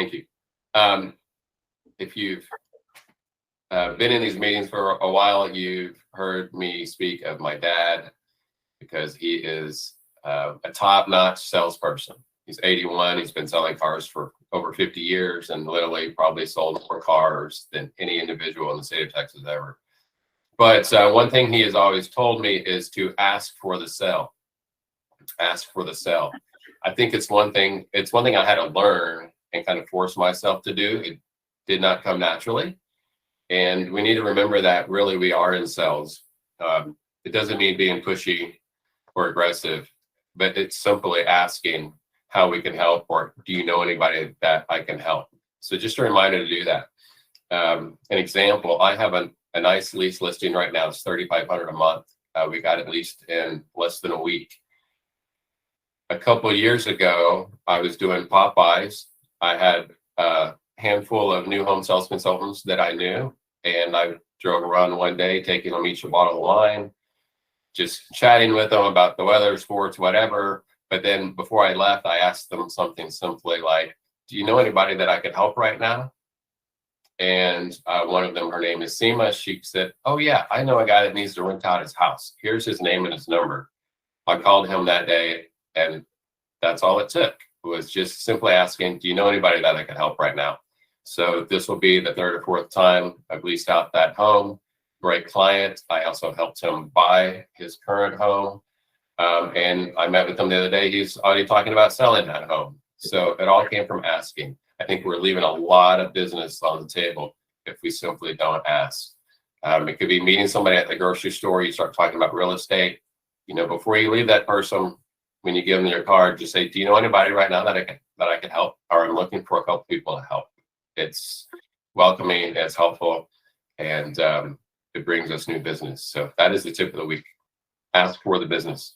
Thank you. If you've been in these meetings for a while, you've heard me speak of my dad because he is a top-notch salesperson. He's 81. He's been selling cars for over 50 years and literally probably sold more cars than any individual in the state of Texas ever. But one thing he has always told me is to ask for the sale. Ask for the sale. I think it's one thing I had to learn and kind of force myself to do. It did not come naturally. And we need to remember that really we are in sales. It doesn't mean being pushy or aggressive, but it's simply asking how we can help, or do you know anybody that I can help? So just a reminder to do that. An example, I have a nice lease listing right now. It's $3,500 a month. We got it leased in less than a week. A couple of years ago, I was doing Popeyes. I had a handful of new home sales consultants that I knew, and I drove around one day, taking them each a bottle of wine, just chatting with them about the weather, sports, whatever. But then before I left, I asked them something simply like, do you know anybody that I could help right now? And one of them, her name is Seema. She said, oh yeah, I know a guy that needs to rent out his house. Here's his name and his number. I called him that day, and that's all it took. It was just simply asking, do you know anybody that I could help right now? So this will be the third or fourth time I've leased out that home. Great client. I also helped him buy his current home. And I met with him the other day. He's already talking about selling that home. So it all came from asking. I think we're leaving a lot of business on the table if we simply don't ask. It could be meeting somebody at the grocery store. You start talking about real estate. Before you leave that person, when you give them your card, just say, do you know anybody right now that I can help? Or I'm looking for a couple people to help. It's welcoming, it's helpful, and it brings us new business. So that is the tip of the week. Ask for the business.